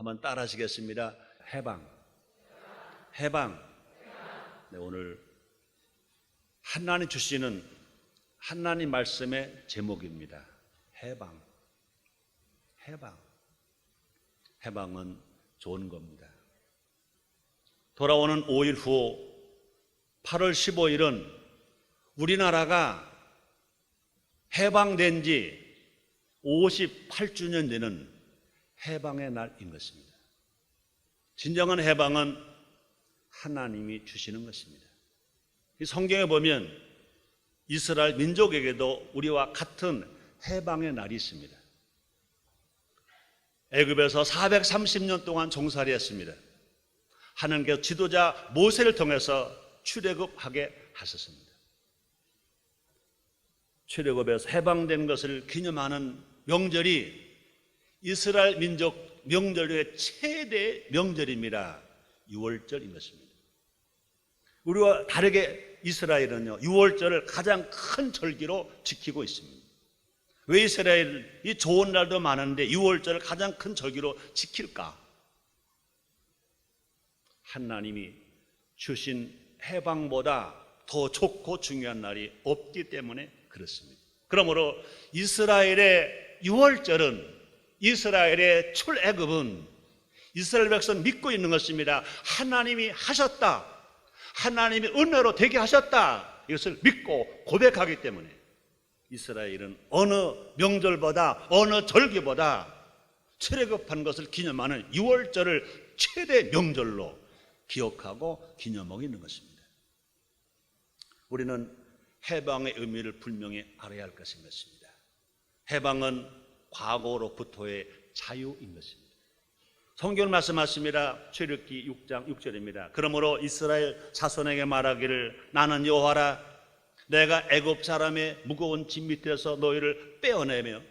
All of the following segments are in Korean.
한번 따라 하시겠습니다. 해방. 해방. 네, 오늘 하나님 주시는 하나님 말씀의 제목입니다. 해방. 해방. 해방은 좋은 겁니다. 돌아오는 5일 후 8월 15일은 우리나라가 해방된 지 58주년 되는 해방의 날인 것입니다. 진정한 해방은 하나님이 주시는 것입니다. 이 성경에 보면 이스라엘 민족에게도 우리와 같은 해방의 날이 있습니다. 애굽에서 430년 동안 종살이했습니다. 하나님께서 지도자 모세를 통해서 출애굽하게 하셨습니다. 출애굽에서 해방된 것을 기념하는 명절이 이스라엘 민족 명절 중에 최대 명절입니다. 유월절인 것입니다. 우리와 다르게 이스라엘은요, 유월절을 가장 큰 절기로 지키고 있습니다. 왜 이스라엘이 좋은 날도 많은데 유월절을 가장 큰 절기로 지킬까? 하나님이 주신 해방보다 더 좋고 중요한 날이 없기 때문에 그렇습니다. 그러므로 이스라엘의 유월절은, 이스라엘의 출애굽은 이스라엘 백성 믿고 있는 것입니다. 하나님이 하셨다, 하나님이 은혜로 되게 하셨다, 이것을 믿고 고백하기 때문에 이스라엘은 어느 명절보다 어느 절기보다 출애굽한 것을 기념하는 유월절을 최대 명절로 기억하고 기념하고 있는 것입니다. 우리는 해방의 의미를 분명히 알아야 할 것인 것입니다. 해방은 과거로부터의 자유인 것입니다. 성경은 말씀하십니다. 출애굽기 6장 6절입니다. 그러므로 이스라엘 자손에게 말하기를 나는 여호와라. 내가 애굽 사람의 무거운 짐 밑에서 너희를 빼어내며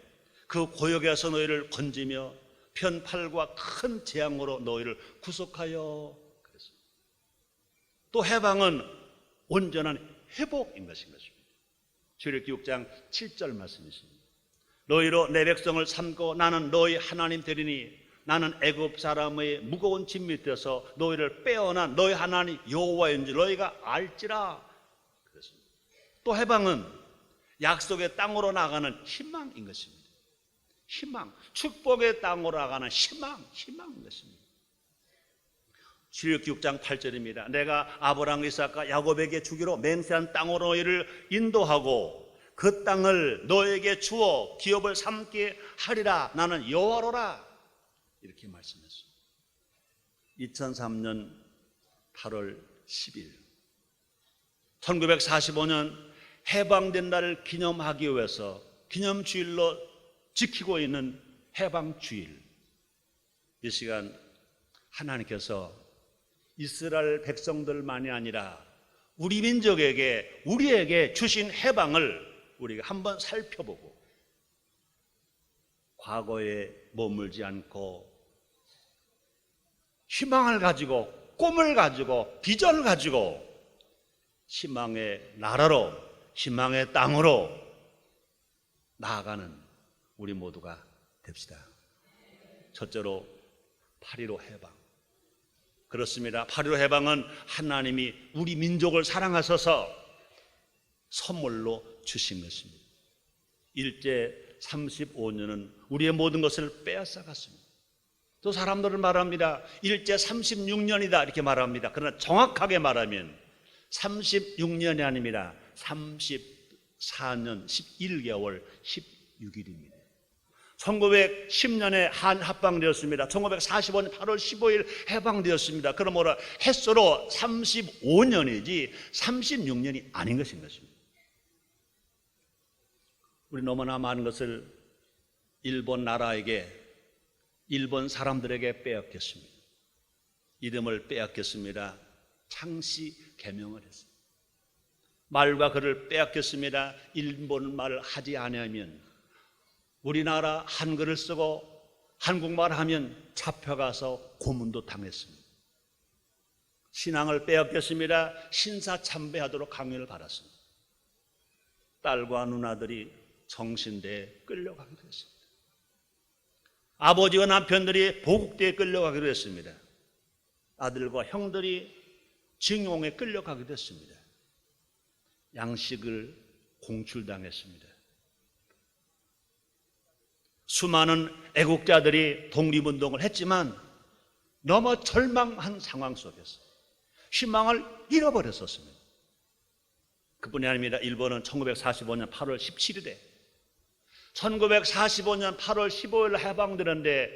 그 고역에서 너희를 건지며 편팔과 큰 재앙으로 너희를 구속하여. 그랬습니다. 또 해방은 온전한 회복인 것인 것입니다. 출애굽기 6장 7절 말씀이십니다. 너희로 내 백성을 삼고 나는 너희 하나님 되리니 나는 애굽 사람의 무거운 짐 밑에서 너희를 빼어난 너희 하나님 여호와인 줄 너희가 알지라. 그랬습니다. 또 해방은 약속의 땅으로 나가는 희망인 것입니다. 희망, 축복의 땅으로 나가는 희망인 것입니다. 출애굽기 6장 8절입니다. 내가 아브라함, 이삭과 야곱에게 주기로 맹세한 땅으로 너희를 인도하고 그 땅을 너에게 주어 기업을 삼게 하리라. 나는 여호와로라. 이렇게 말씀했습니다. 2003년 8월 10일 1945년 해방된 날을 기념하기 위해서 기념주일로 지키고 있는 해방주일. 이 시간 하나님께서 이스라엘 백성들만이 아니라 우리 민족에게, 우리에게 주신 해방을 우리가 한번 살펴보고 과거에 머물지 않고 희망을 가지고, 꿈을 가지고, 비전을 가지고 희망의 나라로, 희망의 땅으로 나아가는 우리 모두가 됩시다. 첫째로 8.15 해방. 그렇습니다. 8.15 해방은 하나님이 우리 민족을 사랑하셔서 선물로 주신 것입니다. 일제 35년은 우리의 모든 것을 빼앗아갔습니다. 또 사람들은 말합니다. 일제 36년이다 이렇게 말합니다. 그러나 정확하게 말하면 36년이 아닙니다. 34년 11개월 16일입니다. 1910년에 한 합방되었습니다. 1945년 8월 15일 해방되었습니다. 그러므로 햇수로 35년이지 36년이 아닌 것인 것입니다. 우리 너무나 많은 것을 일본 나라에게, 일본 사람들에게 빼앗겼습니다. 이름을 빼앗겼습니다. 창씨 개명을 했습니다. 말과 글을 빼앗겼습니다. 일본 말을 하지 않으면, 우리나라 한글을 쓰고 한국말을 하면 잡혀가서 고문도 당했습니다. 신앙을 빼앗겼습니다. 신사참배하도록 강요를 받았습니다. 딸과 누나들이 정신대에 끌려가게 됐습니다. 아버지와 남편들이 보국대에 끌려가기로 했습니다. 아들과 형들이 징용에 끌려가기도 했습니다. 양식을 공출당했습니다. 수많은 애국자들이 독립운동을 했지만 너무 절망한 상황 속에서 희망을 잃어버렸었습니다. 그뿐이 아닙니다. 일본은 1945년 8월 17일에 1945년 8월 15일 해방되는데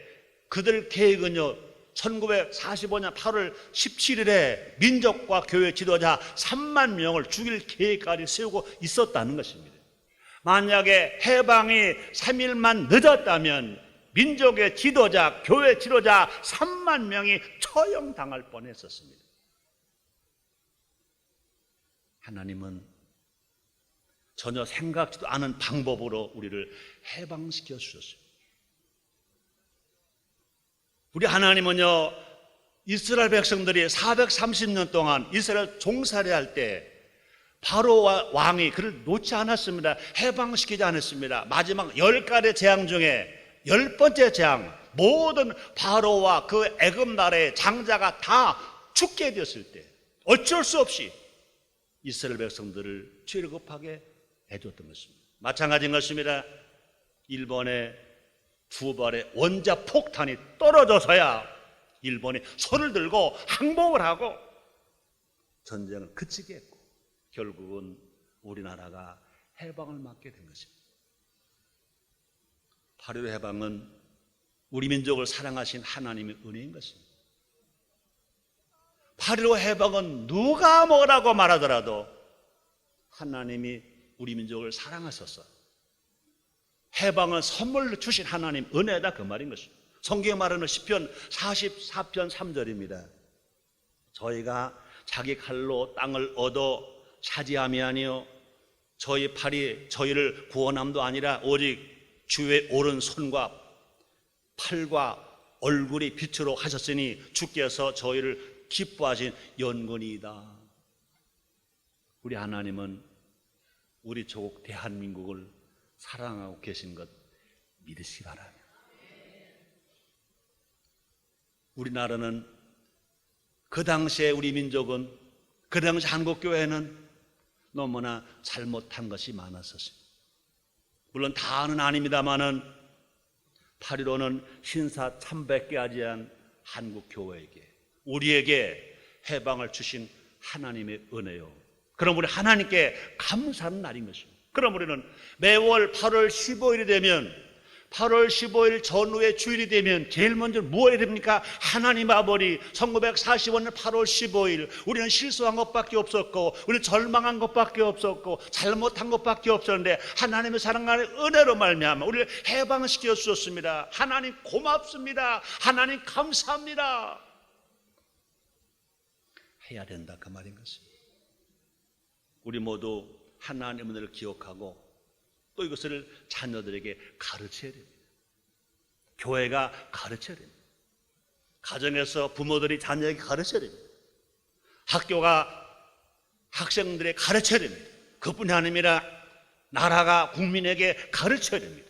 그들 계획은요, 1945년 8월 17일에 민족과 교회 지도자 3만 명을 죽일 계획까지 세우고 있었다는 것입니다. 만약에 해방이 3일만 늦었다면 민족의 지도자, 교회 지도자 3만 명이 처형당할 뻔했었습니다. 하나님은 전혀 생각지도 않은 방법으로 우리를 해방시켜 주셨습니다. 우리 하나님은요, 이스라엘 백성들이 430년 동안 이스라엘 종살이 할 때 바로 왕이 그를 놓지 않았습니다. 해방시키지 않았습니다. 마지막 10가지 재앙 중에 10번째 재앙, 모든 바로와 그 애굽 나라의 장자가 다 죽게 되었을 때 어쩔 수 없이 이스라엘 백성들을 취급하게 해줬던 것입니다. 마찬가지인 것입니다. 일본의 두 발의 원자 폭탄이 떨어져서야 일본이 손을 들고 항복을 하고 전쟁을 그치게 했고 결국은 우리나라가 해방을 맞게 된 것입니다. 8.15 해방은 우리 민족을 사랑하신 하나님의 은혜인 것입니다. 8.15 해방은 누가 뭐라고 말하더라도 하나님이 우리 민족을 사랑하셔서 해방은 선물로 주신 하나님 은혜다, 그 말인 것입니다. 성경에 말하는 시편 44편 3절입니다. 저희가 자기 칼로 땅을 얻어 차지함이 아니요 저희 팔이 저희를 구원함도 아니라 오직 주의 오른손과 팔과 얼굴이 빛으로 하셨으니 주께서 저희를 기뻐하신 연근이다. 우리 하나님은 우리 조국 대한민국을 사랑하고 계신 것 믿으시기 바랍니다. 우리나라는 그 당시에 우리 민족은, 그 당시 한국교회는 너무나 잘못한 것이 많았었습니다. 물론 다는 아닙니다만은 8.15는 신사 참백게 하지 않은 한국교회에게, 우리에게 해방을 주신 하나님의 은혜요, 그럼 우리 하나님께 감사하는 날인 것입니다. 그럼 우리는 매월 8월 15일이 되면, 8월 15일 전후의 주일이 되면 제일 먼저 뭐 해야 됩니까? 하나님 아버지, 1945년 8월 15일 우리는 실수한 것밖에 없었고 우리는 절망한 것밖에 없었고 잘못한 것밖에 없었는데 하나님의 사랑하는 은혜로 말미암아 우리를 해방시켜 주셨습니다. 하나님 고맙습니다. 하나님 감사합니다. 해야 된다, 그 말인 것입니다. 우리 모두 하나님의 은혜를 기억하고 또 이것을 자녀들에게 가르쳐야 됩니다. 교회가 가르쳐야 됩니다. 가정에서 부모들이 자녀에게 가르쳐야 됩니다. 학교가 학생들에게 가르쳐야 됩니다. 그뿐이 아니라 나라가 국민에게 가르쳐야 됩니다.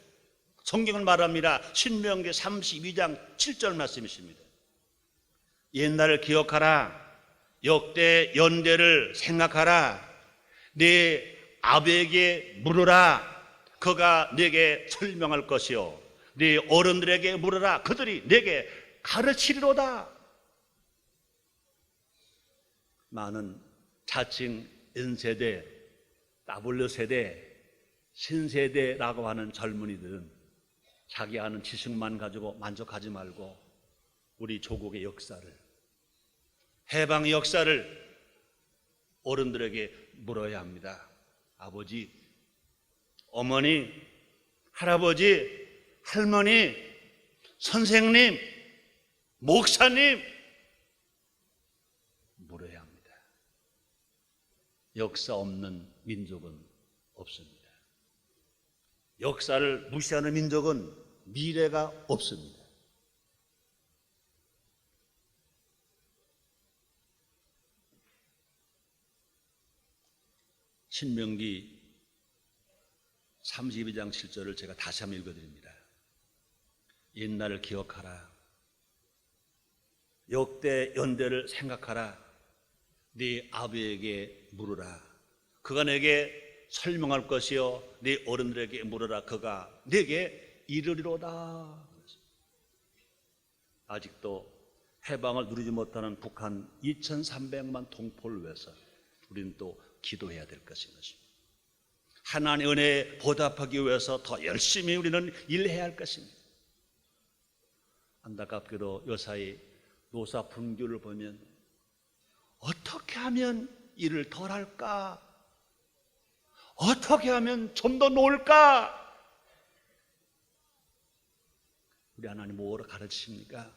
성경은 말합니다. 신명기 32장 7절 말씀이십니다. 옛날을 기억하라. 역대 연대를 생각하라. 네 아버지에게 물으라. 그가 네게 설명할 것이요 네 어른들에게 물으라. 그들이 네게 가르치리로다. 많은 자칭 N세대, W세대, 신세대라고 하는 젊은이들은 자기 아는 지식만 가지고 만족하지 말고 우리 조국의 역사를, 해방의 역사를 어른들에게 물어야 합니다. 아버지, 어머니, 할아버지, 할머니, 선생님, 목사님, 물어야 합니다. 역사 없는 민족은 없습니다. 역사를 무시하는 민족은 미래가 없습니다. 신명기 32장 7절을 제가 다시 한번 읽어드립니다. 옛날을 기억하라. 역대 연대를 생각하라. 네 아버지에게 물으라. 그가 내게 설명할 것이요 네 어른들에게 물으라. 그가 내게 이르리로다. 아직도 해방을 누리지 못하는 북한 2300만 동포를 위해서 우리는 또 기도해야 될 것인 것입니다. 하나님의 은혜에 보답하기 위해서 더 열심히 우리는 일해야 할 것입니다. 안타깝게도 요사이 노사 분규를 보면 어떻게 하면 일을 덜 할까? 어떻게 하면 좀 더 놀까? 우리 하나님 뭐로 가르치십니까?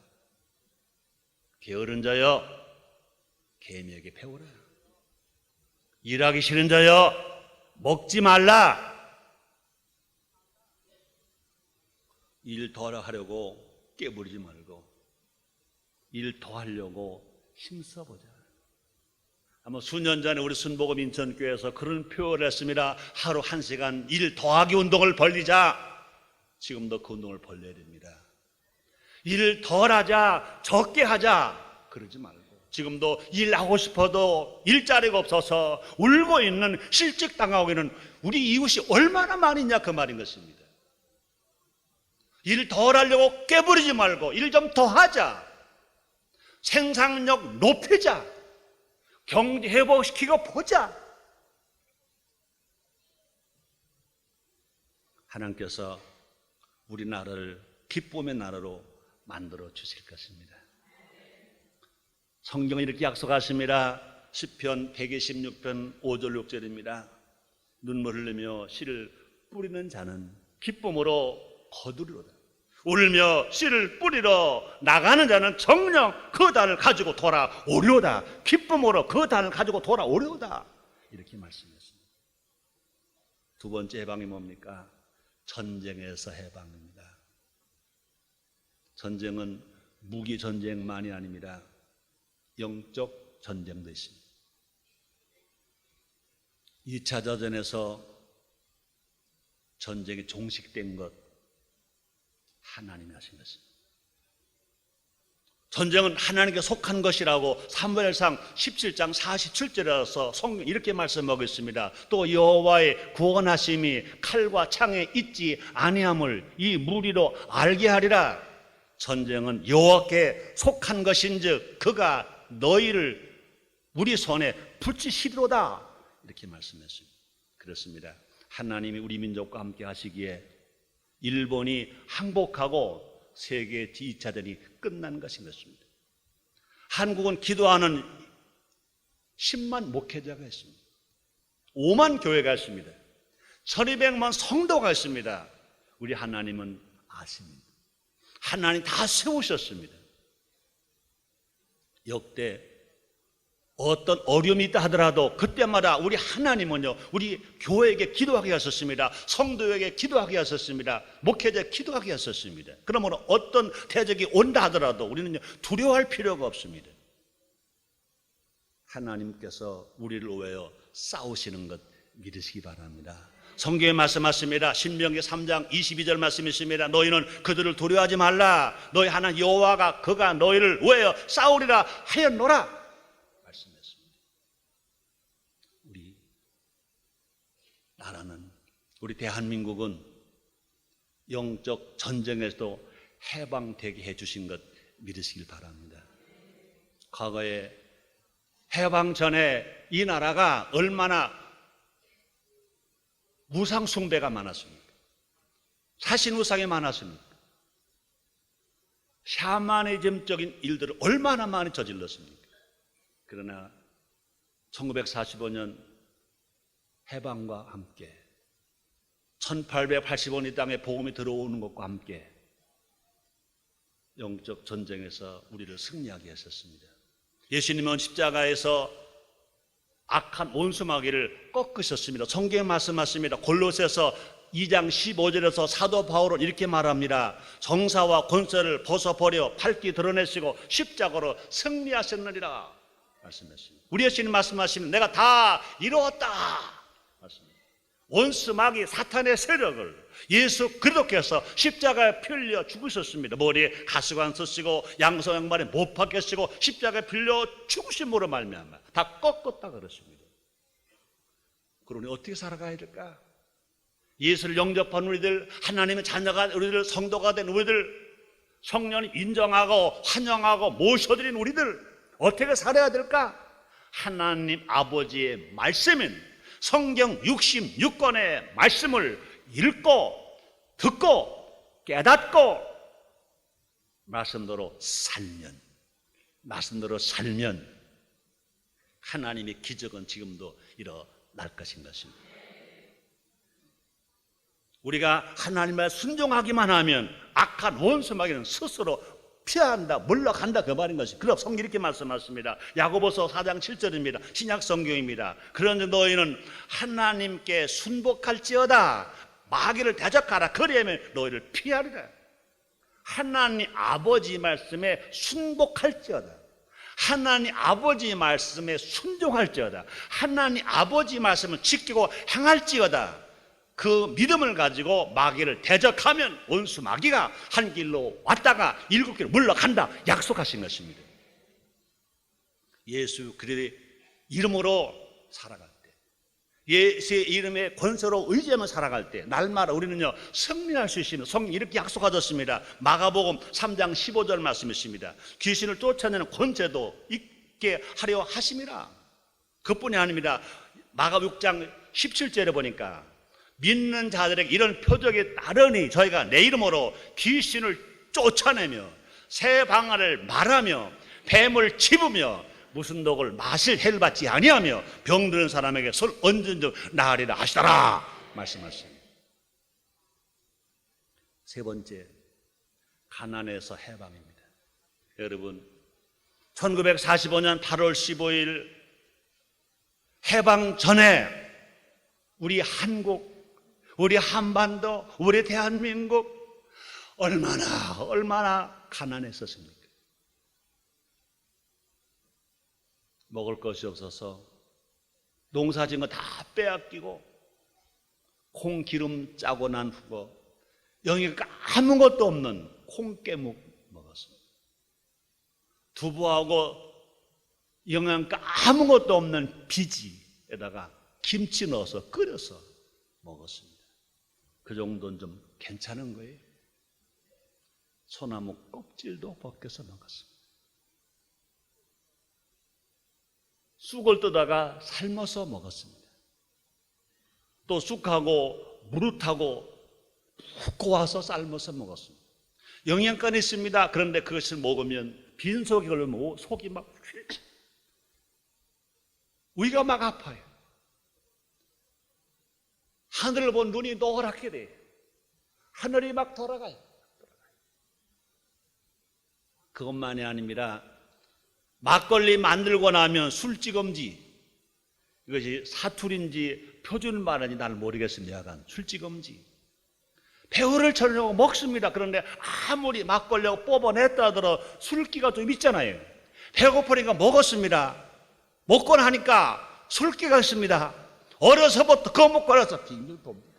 게으른 자여 개미에게 배우라. 일하기 싫은 자여 먹지 말라. 일 더 하려고 깨부리지 말고 일 더 하려고 힘써보자. 아마 수년 전에 우리 순복음 인천교회에서 그런 표현을 했습니다. 하루 1시간 일 더하기 운동을 벌리자. 지금도 그 운동을 벌려야 됩니다. 일 덜하자, 적게 하자 그러지 말고 지금도 일하고 싶어도 일자리가 없어서 울고 있는, 실직당하고 있는 우리 이웃이 얼마나 많으냐 그 말인 것입니다. 일 덜 하려고 깨부리지 말고 일 좀 더 하자. 생산력 높이자. 경제 회복시키고 보자. 하나님께서 우리나라를 기쁨의 나라로 만들어 주실 것입니다. 성경은 이렇게 약속하십니다. 시편 126편 5절 6절입니다. 눈물 흘리며 씨를 뿌리는 자는 기쁨으로 거두리로다. 울며 씨를 뿌리러 나가는 자는 정녕 그 달을 가지고 돌아오리로다. 기쁨으로 그 달을 가지고 돌아오리로다. 이렇게 말씀했습니다. 두 번째 해방이 뭡니까? 전쟁에서 해방입니다. 전쟁은 무기 전쟁만이 아닙니다. 영적 전쟁도 있습니다. 2차 대전에서 전쟁이 종식된 것 하나님이 하신 것입니다. 전쟁은 하나님께 속한 것이라고 사무엘상 17장 47절에서 성경 이렇게 말씀하고 있습니다. 또 여호와의 구원하심이 칼과 창에 있지 아니함을 이 무리로 알게 하리라. 전쟁은 여호와께 속한 것인즉 그가 너희를 우리 손에 붙이시리로다. 이렇게 말씀했습니다. 그렇습니다. 하나님이 우리 민족과 함께 하시기에 일본이 항복하고 세계 2차 대전이 끝난 것인 것입니다. 한국은 기도하는 10만 목회자가 있습니다. 5만 교회가 있습니다. 1200만 성도가 있습니다. 우리 하나님은 아십니다. 하나님 다 세우셨습니다. 역대 어떤 어려움이 있다 하더라도 그때마다 우리 하나님은요, 우리 교회에게 기도하게 하셨습니다. 성도에게 기도하게 하셨습니다. 목회자에게 기도하게 하셨습니다. 그러므로 어떤 대적이 온다 하더라도 우리는 두려워할 필요가 없습니다. 하나님께서 우리를 위하여 싸우시는 것 믿으시기 바랍니다. 성경에 말씀하십니다. 신명기 3장 22절 말씀이 있습니다. 너희는 그들을 두려워하지 말라. 너희 하나님 여호와가 그가 너희를 위하여 싸우리라 하였노라. 말씀했습니다. 우리 나라는, 우리 대한민국은 영적 전쟁에서도 해방되게 해주신 것 믿으시길 바랍니다. 과거에 해방 전에 이 나라가 얼마나 우상 숭배가 많았습니까? 사신 우상이 많았습니까? 샤머니즘적인 일들을 얼마나 많이 저질렀습니까? 그러나 1945년 해방과 함께 1885년 이 땅에 복음이 들어오는 것과 함께 영적 전쟁에서 우리를 승리하게 했었습니다. 예수님은 십자가에서 악한 원수마귀를 꺾으셨습니다. 성경에 말씀하십니다. 골로새서 2장 15절에서 사도 바울은 이렇게 말합니다. 정사와 권세를 벗어버려 팔기 드러내시고 십자가로 승리하셨느니라 말씀했습니다. 우리 예수님 말씀하시면 내가 다 이루었다 말씀입니다. 원수 마귀 사탄의 세력을 예수 그리스도께서 십자가에 풀려 죽으셨습니다. 머리에 가시관 쓰시고 양손 양발에 못 박히시고 십자가에 풀려 죽으심으로 말미암아 다 꺾었다 그렇습니다. 그러니 어떻게 살아가야 될까? 예수를 영접한 우리들, 하나님의 자녀가 우리들, 성도가 된 우리들, 성령이 인정하고 환영하고 모셔드린 우리들 어떻게 살아야 될까? 하나님 아버지의 말씀인 성경 66권의 말씀을 읽고 듣고 깨닫고 말씀대로 살면 하나님의 기적은 지금도 일어날 것인 것입니다. 우리가 하나님의 순종하기만 하면 악한 원수 마귀는 스스로 피한다, 물러간다 그 말인 것이. 그럼 성경이 이렇게 말씀하십니다. 야고보서 4장 7절입니다. 신약 성경입니다. 그런데 너희는 하나님께 순복할지어다. 마귀를 대적하라. 그리하면 너희를 피하리라. 하나님 아버지 말씀에 순복할지어다. 하나님 아버지 말씀에 순종할지어다. 하나님 아버지 말씀을 지키고 행할지어다. 그 믿음을 가지고 마귀를 대적하면 원수 마귀가 한 길로 왔다가 7길로 물러간다 약속하신 것입니다. 예수 그리스도의 이름으로 살아갈 때, 예수의 이름의 권세로 의지하며 살아갈 때 날마다 우리는요 승리할 수 있는 성경이 이렇게 약속하셨습니다. 마가복음 3장 15절 말씀이십니다. 귀신을 쫓아내는 권세도 있게 하려 하심이라. 그뿐이 아닙니다. 마가복음 6장 17절에 보니까 믿는 자들에게 이런 표적이 따르니 저희가 내 이름으로 귀신을 쫓아내며 새 방언을 말하며 뱀을 집으며 무슨 독을 마실 해를 받지 아니하며 병드는 사람에게 손 얹은 즉 나으리라 하시더라 말씀하십니다. 세 번째, 가난에서 해방입니다. 여러분 1945년 8월 15일 해방 전에 우리 한국, 우리 한반도, 우리 대한민국 얼마나 가난했었습니까? 먹을 것이 없어서 농사 지은 거 다 빼앗기고 콩기름 짜고 난 후고 영양가 아무것도 없는 콩깨묵 먹었습니다. 두부하고 영양가 아무것도 없는 비지에다가 김치 넣어서 끓여서 먹었습니다. 그 정도는 좀 괜찮은 거예요. 소나무 껍질도 벗겨서 먹었습니다. 쑥을 뜨다가 삶아서 먹었습니다. 또 쑥하고 무릇하고 푹 고아서 삶아서 먹었습니다. 영양가는 있습니다. 그런데 그것을 먹으면 빈속이 걸리면 속이 막 휘지, 위가 막 아파요. 하늘을 본 눈이 노랗게 돼요. 하늘이 막 돌아가요. 그것만이 아닙니다. 막걸리 만들고 나면 술찌검지, 이것이 사투리인지 표준 말인지 나는 모르겠습니다. 약간 술찌검지 배우를 쳐려고 먹습니다. 그런데 아무리 막걸리하고 뽑아냈다 하더라도 술기가 좀 있잖아요. 배고프니까 먹었습니다. 먹고 나니까 술기가 있습니다. 어려서부터 그거 먹고 나서 빙빙 돕니다.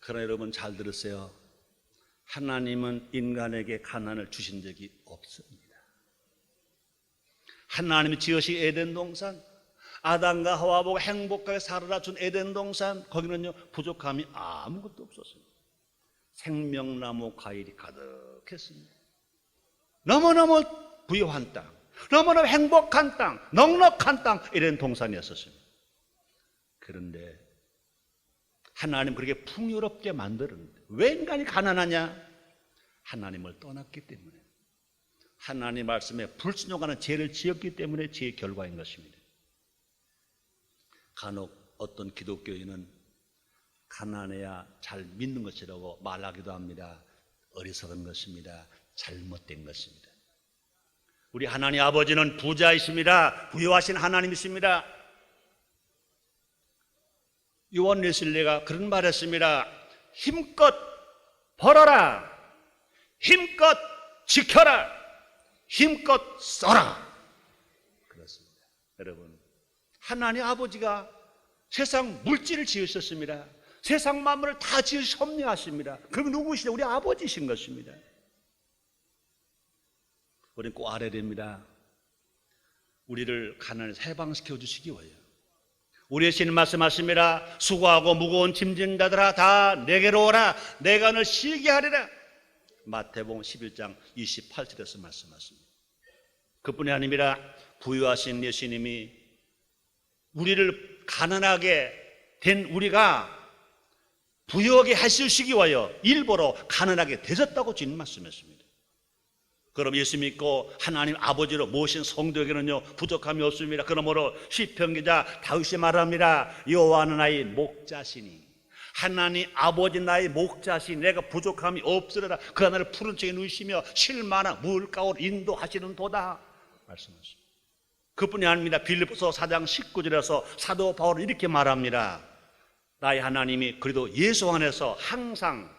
그러나 여러분 잘 들으세요. 하나님은 인간에게 가난을 주신 적이 없습니다. 하나님이 지으신 에덴 동산, 아담과 하와 보고 행복하게 살아라 준 에덴 동산, 거기는요 부족함이 아무것도 없었습니다. 생명나무 과일이 가득했습니다. 너무너무 부유한 땅, 너무너무 행복한 땅, 넉넉한 땅, 이런 동산이었었습니다. 그런데 하나님 그렇게 풍요롭게 만들었는데 왜 인간이 가난하냐? 하나님을 떠났기 때문에, 하나님 말씀에 불순종하는 죄를 지었기 때문에 죄의 결과인 것입니다. 간혹 어떤 기독교인은 가난해야 잘 믿는 것이라고 말하기도 합니다. 어리석은 것입니다. 잘못된 것입니다. 우리 하나님 아버지는 부자이십니다. 부유하신 하나님이십니다. 요한 웨슬리가 그런 말 했습니다. 힘껏 벌어라, 힘껏 지켜라, 힘껏 써라. 여러분, 하나님 아버지가 세상 물질을 지으셨습니다. 세상 만물을 다 지으 섭리하십니다. 그럼 누구시냐? 우리 아버지신 것입니다. 우리는 꼭 알아야 됩니다. 우리를 가난에서 해방시켜 주시기 위하여 우리의 주님 말씀하십니다. 수고하고 무거운 짐진 자들아 다 내게로 오라. 내가 너 쉬게 하리라. 마태복음 11장 28절에서 말씀하십니다. 그뿐이 아니라 부유하신 예수님이 우리를 가난하게 된 우리가 부유하게 하시기 위하여 일부러 가난하게 되셨다고 주님 말씀했습니다. 그럼 예수 믿고 하나님 아버지로 모신 성도에게는요 부족함이 없습니다. 그러므로 시편 기자 다윗이 말합니다. 여호와는 나의 목자시니 하나님 아버지 나의 목자시니 내가 부족함이 없으리라. 그 하나를 푸른 책에 누이시며 실만한 물가로 인도하시는 도다 말씀하십니다. 그뿐이 아닙니다. 빌립보서 4장 19절에서 사도 바울은 이렇게 말합니다. 나의 하나님이 그래도 예수 안에서 항상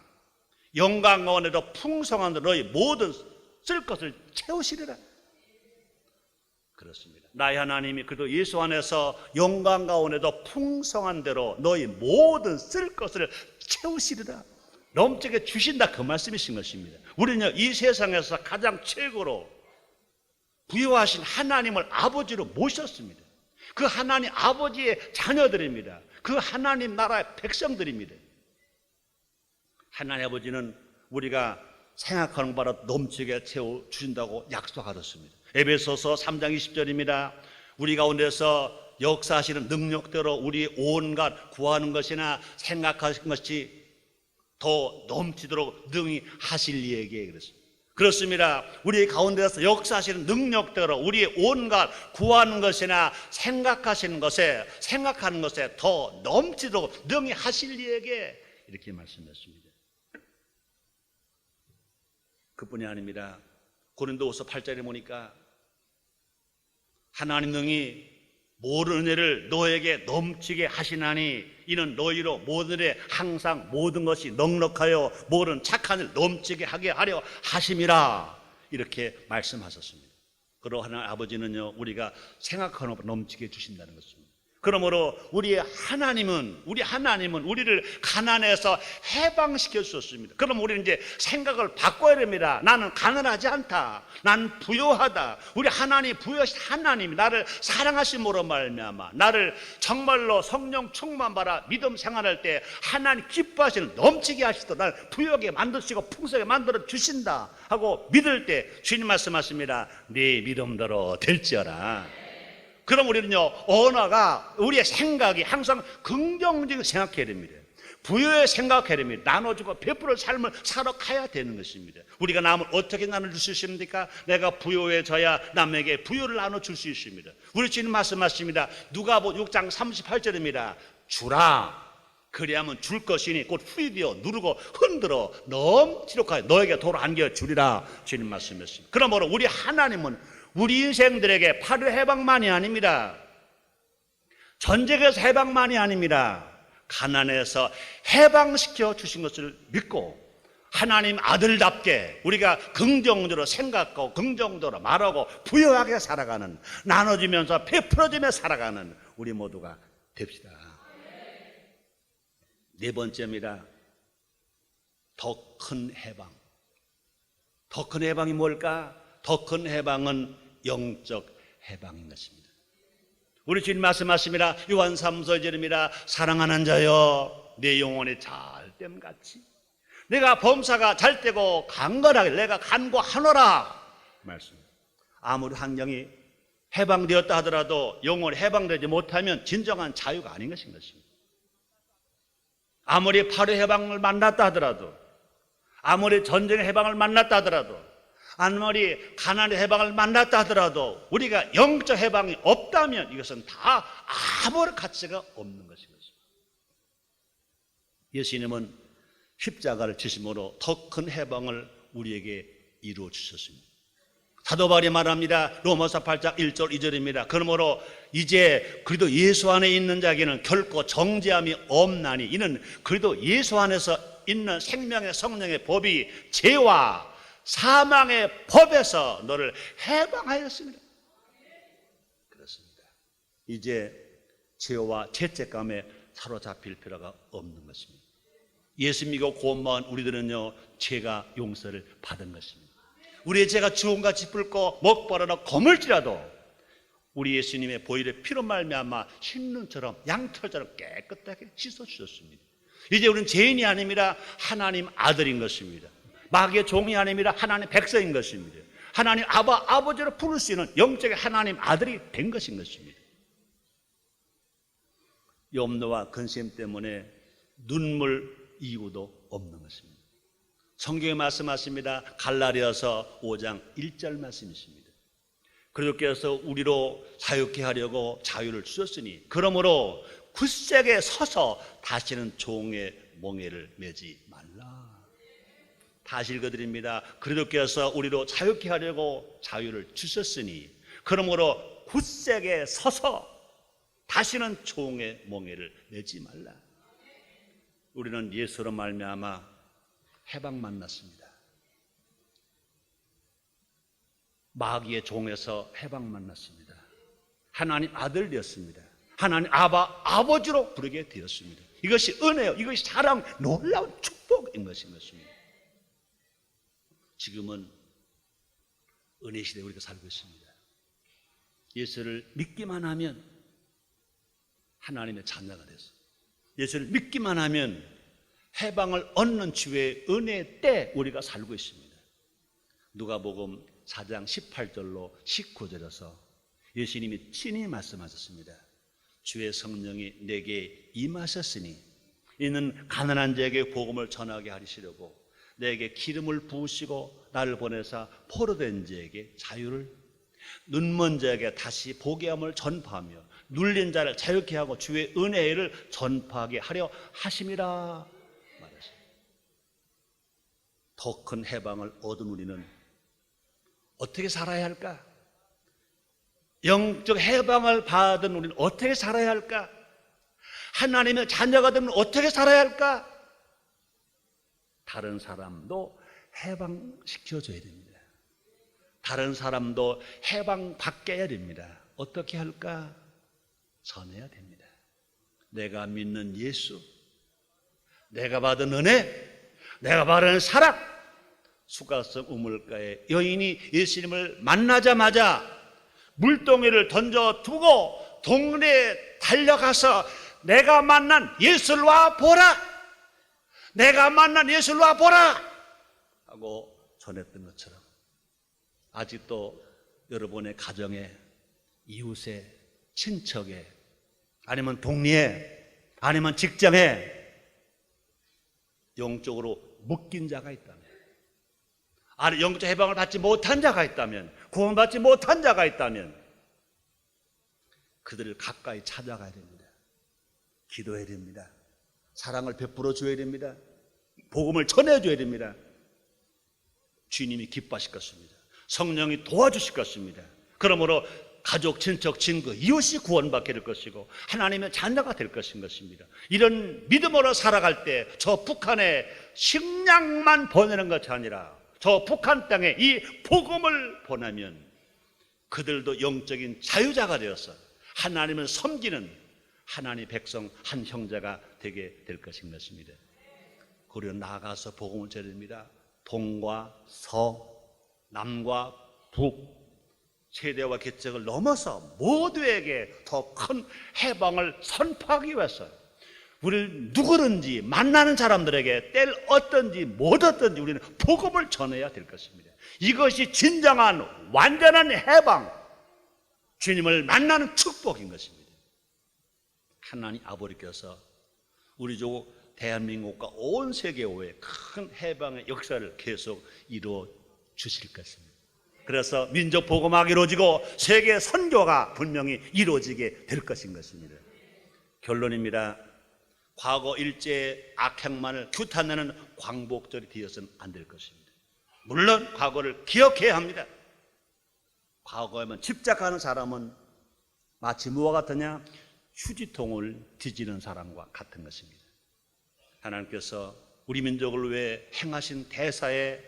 영광 가운데도 풍성한 너희 모든 쓸 것을 채우시리라. 그렇습니다. 나의 하나님이 그래도 예수 안에서 영광 가운데도 풍성한 대로 너희 모든 쓸 것을 채우시리라. 넘치게 주신다 그 말씀이신 것입니다. 우리는요 이 세상에서 가장 최고로 부여하신 하나님을 아버지로 모셨습니다. 그 하나님 아버지의 자녀들입니다. 그 하나님 나라의 백성들입니다. 하나님 아버지는 우리가 생각하는 바로 넘치게 채워주신다고 약속하셨습니다. 에베소서 3장 20절입니다. 우리 가운데서 역사하시는 능력대로 우리 온갖 구하는 것이나 생각하시는 것이 더 넘치도록 능히 하실 이에게 그랬습니다. 그렇습니다. 우리 가운데서 역사하시는 능력대로 우리의 온갖 구하는 것이나 생각하는 것에 더 넘치도록 능히 하실 이에게 이렇게 말씀했습니다. 그뿐이 아닙니다. 고린도후서 8절에 보니까 하나님 능히 모든 은혜를 너에게 넘치게 하시나니 이는 너희로 모든 일에 항상 모든 것이 넉넉하여 모든 착한 일 넘치게 하게 하려 하심이라 이렇게 말씀하셨습니다. 그러나 하나님 아버지는요 우리가 생각하는 것보다 넘치게 해주신다는 것입니다. 그러므로 우리 하나님은 우리를 가난에서 해방시켜 주셨습니다. 그럼 우리는 이제 생각을 바꿔야 됩니다. 나는 가난하지 않다. 난 부유하다. 우리 하나님 부유하신 하나님이 나를 사랑하심으로 말미암아 나를 정말로 성령 충만 받아 믿음 생활할 때 하나님 기뻐하시는 넘치게 하시도록 나를 부유하게 만드시고 풍성하게 만들어 주신다 하고 믿을 때 주님 말씀하십니다. 네 믿음대로 될지어라. 그럼 우리는요 언어가 우리의 생각이 항상 긍정적으로 생각해야 됩니다. 부유에 생각해야 됩니다. 나눠주고 베풀어 삶을 살아가야 되는 것입니다. 우리가 남을 어떻게 나눠줄 수 있습니까? 내가 부유해져야 남에게 부유를 나눠줄 수 있습니다. 우리 주님 말씀하십니다. 누가복음 6장 38절입니다. 주라 그리하면 줄 것이니 곧 후이되어 누르고 흔들어 넘치도록 하여 너에게 도로 안겨 주리라 주님 말씀했습니다. 그러므로 우리 하나님은 우리 인생들에게 파류 해방만이 아닙니다. 전쟁에서 해방만이 아닙니다. 가난에서 해방시켜 주신 것을 믿고 하나님 아들답게 우리가 긍정적으로 생각하고 긍정적으로 말하고 부유하게 살아가는 나눠주면서 베풀어주며 살아가는 우리 모두가 됩시다. 네 번째입니다. 더 큰 해방. 더 큰 해방이 뭘까? 더 큰 해방은 영적 해방인 것입니다. 우리 주님 말씀하십니다. 요한 3서 2절입니다. 사랑하는 자여 내 영혼이 잘됨같이 내가 범사가 잘되고 강건하게 내가 간구하노라 말씀입니다. 아무리 환경이 해방되었다 하더라도 영혼이 해방되지 못하면 진정한 자유가 아닌 것인 것입니다. 아무리 파류 해방을 만났다 하더라도 아무리 전쟁의 해방을 만났다 하더라도 아무리 가난의 해방을 만났다 하더라도 우리가 영적 해방이 없다면 이것은 다 아무런 가치가 없는 것인 것입니다. 예수님은 십자가를 지심으로 더 큰 해방을 우리에게 이루어 주셨습니다. 사도 바울이 말합니다. 로마서 8장 1절 2절입니다. 그러므로 이제 그리도 예수 안에 있는 자에게는 결코 정죄함이 없나니 이는 그리도 예수 안에서 있는 생명의 성령의 법이 죄와 사망의 법에서 너를 해방하였습니다. 그렇습니다. 이제 죄와 죄책감에 사로잡힐 필요가 없는 것입니다. 예수 믿고 구원받은 우리들은요, 죄가 용서를 받은 것입니다. 우리의 죄가 주홍같이 붉고 먹바라나 검을지라도 우리 예수님의 보혈의 피로 말미암아 흰눈처럼 양털처럼 깨끗하게 씻어주셨습니다. 이제 우리는 죄인이 아닙니다. 하나님 아들인 것입니다. 마귀의 종이 아닙니다. 하나님 백성인 것입니다. 하나님 아버지로 부를 수 있는 영적인 하나님 아들이 된 것인 것입니다. 염려와 근심 때문에 눈물 이유도 없는 것입니다. 성경에 말씀하십니다. 갈라디아서 5장 1절 말씀이십니다. 그리스도께서 우리로 자유케 하려고 자유를 주셨으니 그러므로 굳세게 서서 다시는 종의 멍에를 매지 말라. 다시 읽어드립니다. 그리스도께서 우리로 자유케 하려고 자유를 주셨으니 그러므로 굳세게 서서 다시는 종의 멍에를 매지 말라. 우리는 예수로 말미암아 해방 만났습니다. 마귀의 종에서 해방 만났습니다. 하나님 아들 되었습니다. 하나님 아버지로 부르게 되었습니다. 이것이 은혜요, 이것이 사랑, 놀라운 축복인 것입니다. 지금은 은혜 시대에 우리가 살고 있습니다. 예수를 믿기만 하면 하나님의 자녀가 됐어요. 예수를 믿기만 하면 해방을 얻는 주의 은혜의 때 우리가 살고 있습니다. 누가복음 4장 18절로 19절에서 예수님이 친히 말씀하셨습니다. 주의 성령이 내게 임하셨으니 이는 가난한 자에게 복음을 전하게 하시려고 내게 기름을 부으시고 나를 보내사 포로된 자에게 자유를, 눈먼 자에게 다시 보게 함을 전파하며 눌린 자를 자유케 하고 주의 은혜를 전파하게 하려 하심이라 말하십니다. 더 큰 해방을 얻은 우리는 어떻게 살아야 할까? 영적 해방을 받은 우리는 어떻게 살아야 할까? 하나님의 자녀가 되면 어떻게 살아야 할까? 다른 사람도 해방시켜줘야 됩니다. 다른 사람도 해방받게 해야 됩니다. 어떻게 할까? 전해야 됩니다. 내가 믿는 예수, 내가 받은 은혜, 내가 받은 사랑. 수가성 우물가에 여인이 예수님을 만나자마자 물동이를 던져두고 동네에 달려가서 내가 만난 예수를 와 보라, 내가 만난 예수를 와 보라 하고 전했던 것처럼 아직도 여러분의 가정에, 이웃에, 친척에, 아니면 동리에, 아니면 직장에 영적으로 묶인 자가 있다면, 아니 영적 해방을 받지 못한 자가 있다면, 구원받지 못한 자가 있다면 그들을 가까이 찾아가야 됩니다. 기도해야 됩니다. 사랑을 베풀어 줘야 됩니다. 복음을 전해줘야 됩니다. 주님이 기뻐하실 것입니다. 성령이 도와주실 것입니다. 그러므로 가족, 친척, 친구, 이웃이 구원받게 될 것이고 하나님의 자녀가 될 것입니다. 이런 믿음으로 살아갈 때 저 북한에 식량만 보내는 것이 아니라 저 북한 땅에 이 복음을 보내면 그들도 영적인 자유자가 되어서 하나님을 섬기는 하나님의 백성 한 형제가 되게 될 것입니다. 그리고 나아가서 복음을 전합니다. 동과 서, 남과 북, 세대와 계층을 넘어서 모두에게 더 큰 해방을 선포하기 위해서 우리를 누구든지 만나는 사람들에게 때를 얻든지 못 얻든지 우리는 복음을 전해야 될 것입니다. 이것이 진정한 완전한 해방, 주님을 만나는 축복인 것입니다. 하나님 아버지께서 우리 족 대한민국과 온 세계에 큰 해방의 역사를 계속 이루어 주실 것입니다. 그래서 민족 복음화가 이루어지고 세계 선교가 분명히 이루어지게 될 것인 것입니다. 결론입니다. 과거 일제의 악행만을 규탄하는 광복절이 되어서는 안 될 것입니다. 물론 과거를 기억해야 합니다. 과거에만 집착하는 사람은 마치 무엇과 같으냐? 휴지통을 뒤지는 사람과 같은 것입니다. 하나님께서 우리 민족을 위해 행하신 대사에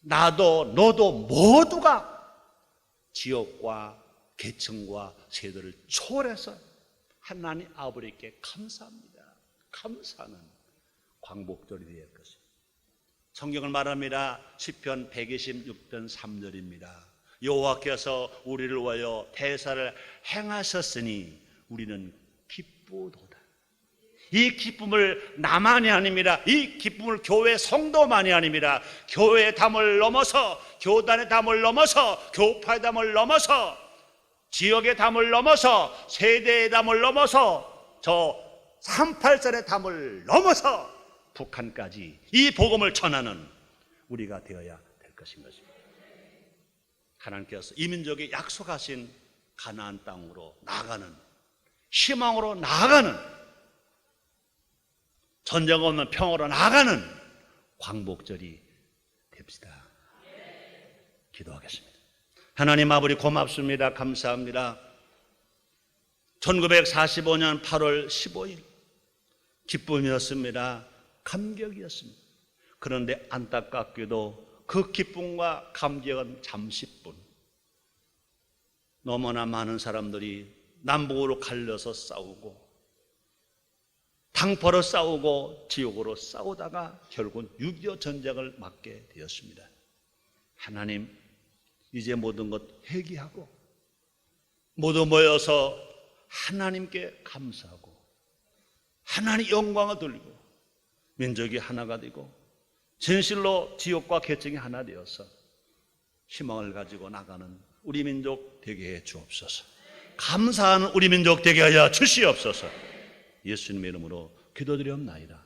나도 너도 모두가 지옥과 계층과 세대를 초월해서 하나님 아버지께 감사합니다. 감사하는 광복절이 될 것입니다. 성경은 말합니다. 시편 126편 3절입니다. 여호와께서 우리를 위하여 대사를 행하셨으니 우리는 기쁘도다. 이 기쁨을 나만이 아닙니다. 이 기쁨을 교회 성도만이 아닙니다. 교회의 담을 넘어서, 교단의 담을 넘어서, 교파의 담을 넘어서, 지역의 담을 넘어서, 세대의 담을 넘어서, 저 38선의 담을 넘어서 북한까지 이 복음을 전하는 우리가 되어야 될 것인 것입니다. 하나님께서 이 민족이 약속하신 가나안 땅으로 나아가는, 희망으로 나아가는, 전쟁 없는 평화로 나아가는 광복절이 됩시다. 기도하겠습니다. 하나님 아버지 고맙습니다. 감사합니다. 1945년 8월 15일 기쁨이었습니다. 감격이었습니다. 그런데 안타깝게도 그 기쁨과 감격은 잠시뿐. 너무나 많은 사람들이 남북으로 갈려서 싸우고, 당포로 싸우고, 지옥으로 싸우다가 결국은 6.25 전쟁을 맞게 되었습니다. 하나님, 이제 모든 것 회개하고 모두 모여서 하나님께 감사하고 하나님 영광을 돌리고 민족이 하나가 되고 진실로 지옥과 계층이 하나 되어서 희망을 가지고 나가는 우리 민족 되게 해 주옵소서. 감사하는 우리 민족 되게 하여 주시옵소서. 예수님의 이름으로 기도드리옵나이다.